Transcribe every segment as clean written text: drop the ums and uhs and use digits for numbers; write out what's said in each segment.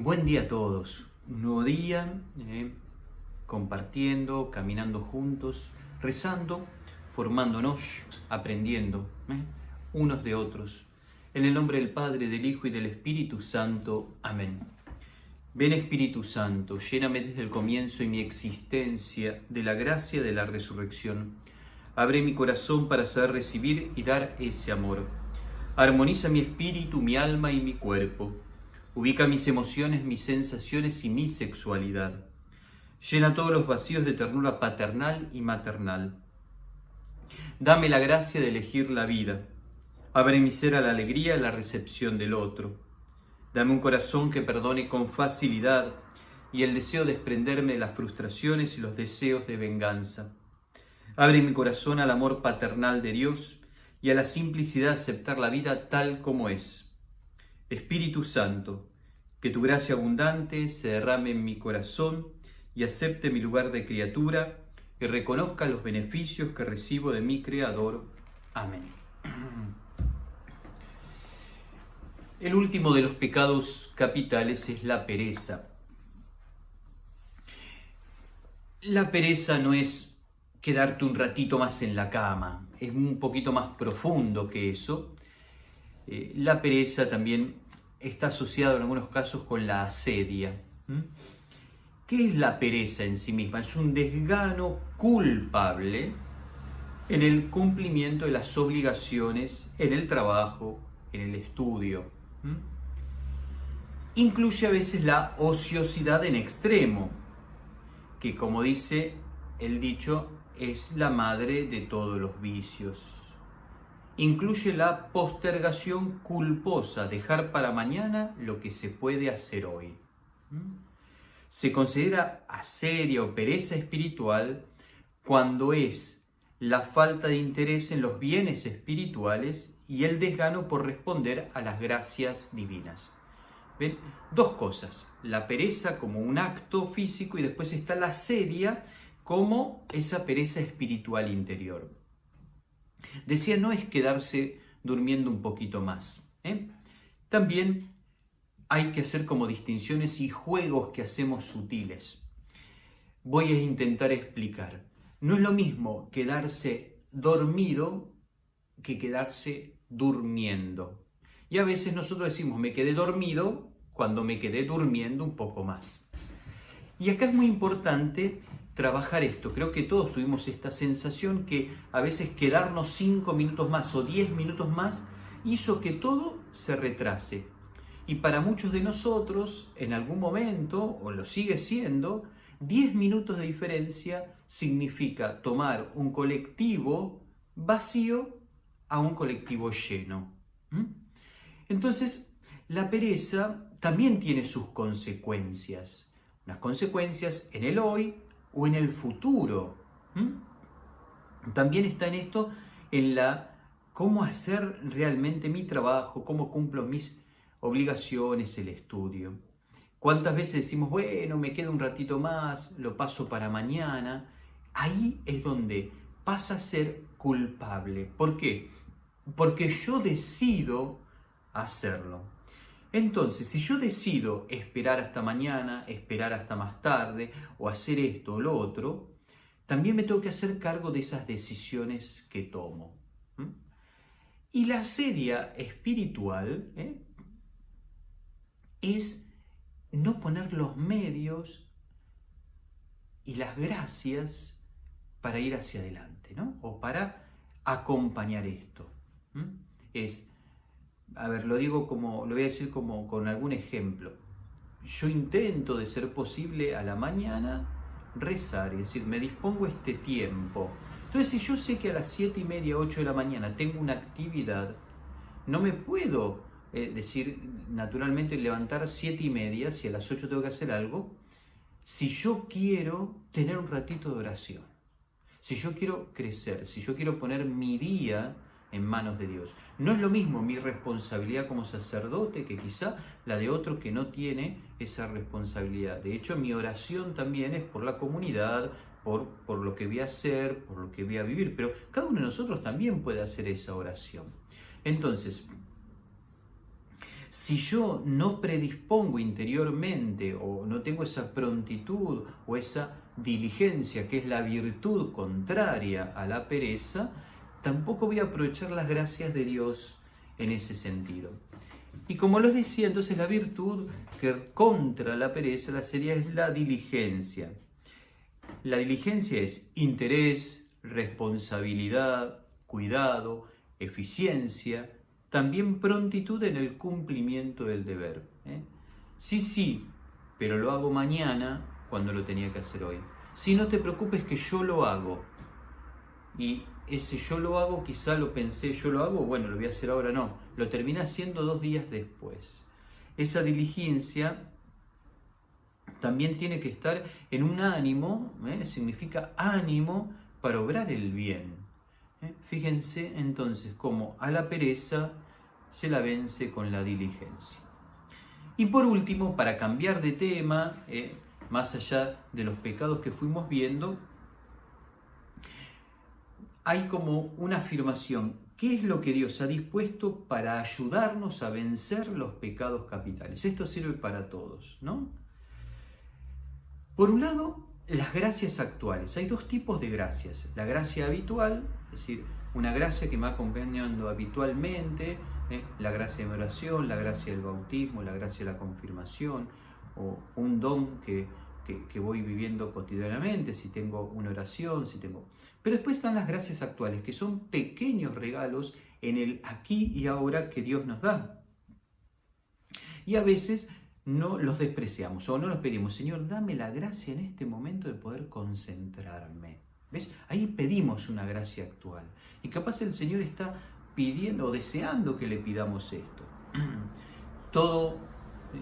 Buen día a todos. Un nuevo día, compartiendo, caminando juntos, rezando, formándonos, aprendiendo, unos de otros. En el nombre del Padre, del Hijo y del Espíritu Santo. Amén. Ven Espíritu Santo, lléname desde el comienzo y mi existencia de la gracia de la resurrección. Abre mi corazón para saber recibir y dar ese amor. Armoniza mi espíritu, mi alma y mi cuerpo. Ubica mis emociones, mis sensaciones y mi sexualidad. Llena todos los vacíos de ternura paternal y maternal. Dame la gracia de elegir la vida. Abre mi ser a la alegría y la recepción del otro. Dame un corazón que perdone con facilidad y el deseo de desprenderme de las frustraciones y los deseos de venganza. Abre mi corazón al amor paternal de Dios y a la simplicidad de aceptar la vida tal como es. Espíritu Santo, que tu gracia abundante se derrame en mi corazón y acepte mi lugar de criatura y reconozca los beneficios que recibo de mi Creador. Amén. El último de los pecados capitales es la pereza. La pereza no es quedarte un ratito más en la cama, es un poquito más profundo que eso. La pereza también está asociada en algunos casos con la asedia. ¿Qué es la pereza en sí misma? Es un desgano culpable en el cumplimiento de las obligaciones, en el trabajo, en el estudio. Incluye a veces la ociosidad en extremo, que como dice el dicho, es la madre de todos los vicios. Incluye la postergación culposa, dejar para mañana lo que se puede hacer hoy. Se considera asedia o pereza espiritual cuando es la falta de interés en los bienes espirituales y el desgano por responder a las gracias divinas. ¿Ven? Dos cosas, la pereza como un acto físico y después está la asedia como esa pereza espiritual interior. Decía, no es quedarse durmiendo un poquito más. También hay que hacer como distinciones y juegos que hacemos sutiles. Voy a intentar explicar. No es lo mismo quedarse dormido que quedarse durmiendo. Y a veces nosotros decimos, me quedé dormido cuando me quedé durmiendo un poco más. Y acá es muy importante trabajar esto. Creo que todos tuvimos esta sensación que a veces quedarnos 5 minutos más o 10 minutos más hizo que todo se retrase. Y para muchos de nosotros, en algún momento, o lo sigue siendo, 10 minutos de diferencia significa tomar un colectivo vacío a un colectivo lleno. Entonces, la pereza también tiene sus consecuencias. Unas consecuencias en el hoy o en el futuro. También está en esto, en la cómo hacer realmente mi trabajo, cómo cumplo mis obligaciones, el estudio. ¿Cuántas veces decimos, bueno, me queda un ratito más, lo paso para mañana? Ahí es donde pasa a ser culpable. ¿Por qué? Porque yo decido hacerlo. Entonces, si yo decido esperar hasta mañana, esperar hasta más tarde, o hacer esto o lo otro, también me tengo que hacer cargo de esas decisiones que tomo. Y la asedia espiritual es no poner los medios y las gracias para ir hacia adelante, ¿no? O para acompañar esto. Lo voy a decir como con algún ejemplo. Yo intento, de ser posible, a la mañana rezar, es decir, me dispongo este tiempo. Entonces, si yo sé que a las 7:30, 8 de la mañana tengo una actividad, no me puedo naturalmente levantar 7:30, si a las 8 tengo que hacer algo, si yo quiero tener un ratito de oración, si yo quiero crecer, si yo quiero poner mi día en manos de Dios. No es lo mismo mi responsabilidad como sacerdote que quizá la de otro que no tiene esa responsabilidad. De hecho, mi oración también es por la comunidad, por lo que voy a hacer, por lo que voy a vivir, pero cada uno de nosotros también puede hacer esa oración. Entonces, Si yo no predispongo interiormente o no tengo esa prontitud o esa diligencia, que es la virtud contraria a la pereza, tampoco voy a aprovechar las gracias de Dios en ese sentido. Y como les decía, entonces la virtud que contra la pereza la sería es la diligencia. La diligencia es interés, responsabilidad, cuidado, eficiencia, también prontitud en el cumplimiento del deber. Sí, pero lo hago mañana cuando lo tenía que hacer hoy. Si no te preocupes que yo lo hago. Y ese yo lo hago, quizá lo pensé, yo lo hago, bueno, lo voy a hacer ahora, no. Lo terminé haciendo 2 días después. Esa diligencia también tiene que estar en un ánimo, significa ánimo para obrar el bien. Fíjense entonces cómo a la pereza se la vence con la diligencia. Y por último, para cambiar de tema, más allá de los pecados que fuimos viendo, hay como una afirmación. ¿Qué es lo que Dios ha dispuesto para ayudarnos a vencer los pecados capitales? Esto sirve para todos, ¿no? Por un lado, las gracias actuales. Hay 2 tipos de gracias. La gracia habitual, es decir, una gracia que me va acompañando habitualmente, la gracia de mi oración, la gracia del bautismo, la gracia de la confirmación, o un don que voy viviendo cotidianamente, si tengo una oración, si tengo... Pero después están las gracias actuales, que son pequeños regalos en el aquí y ahora que Dios nos da. Y a veces no los despreciamos o no los pedimos. Señor, dame la gracia en este momento de poder concentrarme. ¿Ves? Ahí pedimos una gracia actual. Y capaz el Señor está pidiendo o deseando que le pidamos esto. Todo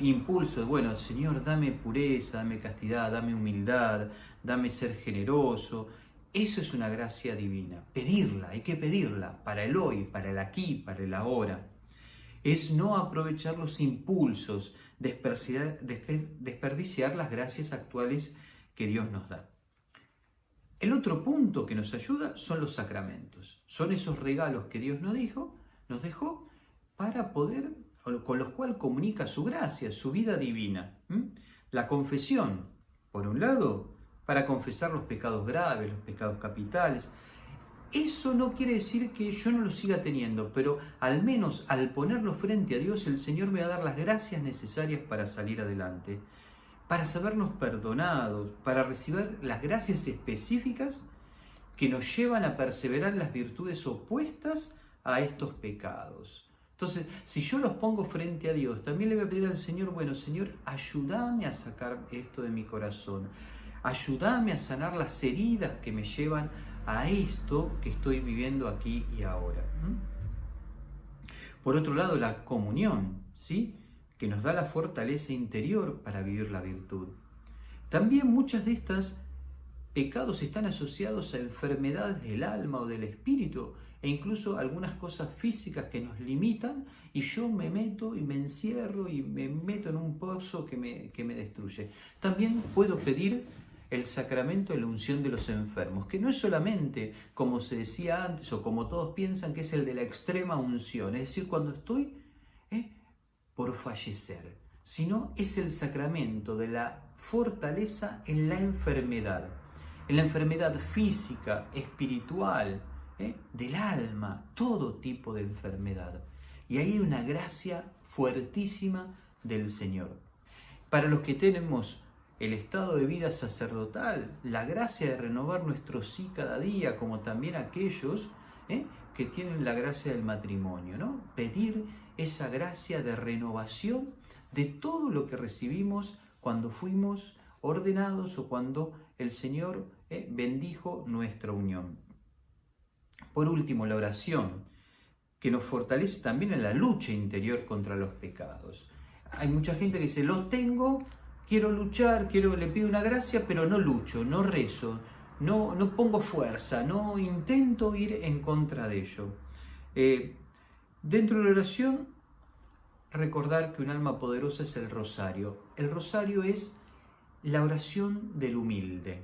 impulso, bueno, Señor, dame pureza, dame castidad, dame humildad, dame ser generoso. Eso es una gracia divina. Pedirla, hay que pedirla para el hoy, para el aquí, para el ahora. Es no aprovechar los impulsos, desperdiciar las gracias actuales que Dios nos da. El otro punto que nos ayuda son los sacramentos. Son esos regalos que Dios nos dejó para poder, con los cuales comunica su gracia, su vida divina. La confesión, por un lado, para confesar los pecados graves, los pecados capitales. Eso no quiere decir que yo no lo siga teniendo, pero al menos al ponerlo frente a Dios, el Señor me va a dar las gracias necesarias para salir adelante, para sabernos perdonados, para recibir las gracias específicas que nos llevan a perseverar en las virtudes opuestas a estos pecados. Entonces, si yo los pongo frente a Dios, también le voy a pedir al Señor, bueno, Señor, ayúdame a sacar esto de mi corazón, ayúdame a sanar las heridas que me llevan a esto que estoy viviendo aquí y ahora. Por otro lado, la comunión, ¿sí?, que nos da la fortaleza interior para vivir la virtud. También muchas de estas pecados están asociados a enfermedades del alma o del espíritu, e incluso algunas cosas físicas que nos limitan, y yo me meto y me encierro y me meto en un pozo que me destruye. También puedo pedir el sacramento de la unción de los enfermos, que no es solamente, como se decía antes, o como todos piensan, que es el de la extrema unción, es decir, cuando estoy por fallecer, sino es el sacramento de la fortaleza en la enfermedad física, espiritual, del alma, todo tipo de enfermedad. Y ahí hay una gracia fuertísima del Señor. Para los que tenemos el estado de vida sacerdotal, la gracia de renovar nuestro sí cada día, como también aquellos que tienen la gracia del matrimonio, ¿no? Pedir esa gracia de renovación de todo lo que recibimos cuando fuimos ordenados o cuando el Señor bendijo nuestra unión. Por último, la oración, que nos fortalece también en la lucha interior contra los pecados. Hay mucha gente que dice, los tengo, quiero luchar, le pido una gracia, pero no lucho, no rezo, no pongo fuerza, no intento ir en contra de ello. Dentro de la oración, recordar que un alma poderosa es el rosario. El rosario es la oración del humilde.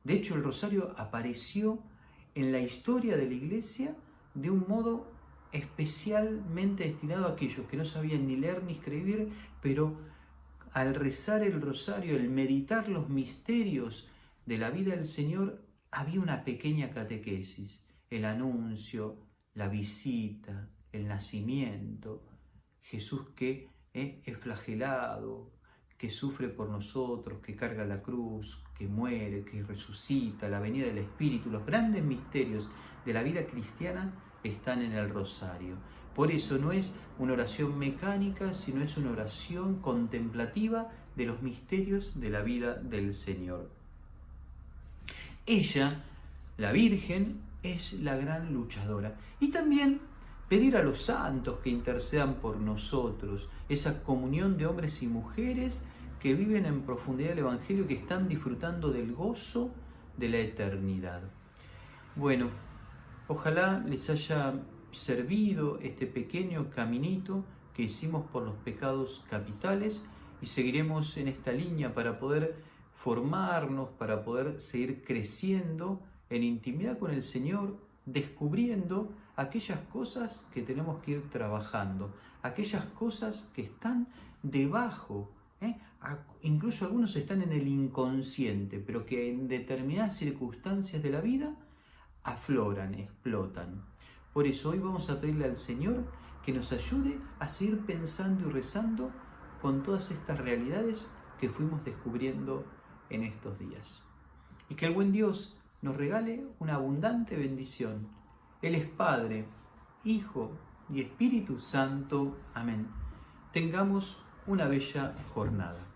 De hecho, el rosario apareció en la historia de la Iglesia de un modo especialmente destinado a aquellos que no sabían ni leer ni escribir, pero al rezar el rosario, el meditar los misterios de la vida del Señor, había una pequeña catequesis, el anuncio, la visita, el nacimiento, Jesús que es flagelado, que sufre por nosotros, que carga la cruz, que muere, que resucita, la venida del Espíritu, los grandes misterios de la vida cristiana están en el rosario. Por eso no es una oración mecánica, sino es una oración contemplativa de los misterios de la vida del Señor. Ella, la Virgen, es la gran luchadora. Y también pedir a los santos que intercedan por nosotros, esa comunión de hombres y mujeres que viven en profundidad el Evangelio, que están disfrutando del gozo de la eternidad. Bueno, ojalá les haya servido este pequeño caminito que hicimos por los pecados capitales y seguiremos en esta línea para poder formarnos, para poder seguir creciendo en intimidad con el Señor, descubriendo aquellas cosas que tenemos que ir trabajando, aquellas cosas que están debajo, incluso algunos están en el inconsciente, pero que en determinadas circunstancias de la vida afloran, explotan. Por eso hoy vamos a pedirle al Señor que nos ayude a seguir pensando y rezando con todas estas realidades que fuimos descubriendo en estos días. Y que el buen Dios nos regale una abundante bendición. Él es Padre, Hijo y Espíritu Santo. Amén. Tengamos una bella jornada.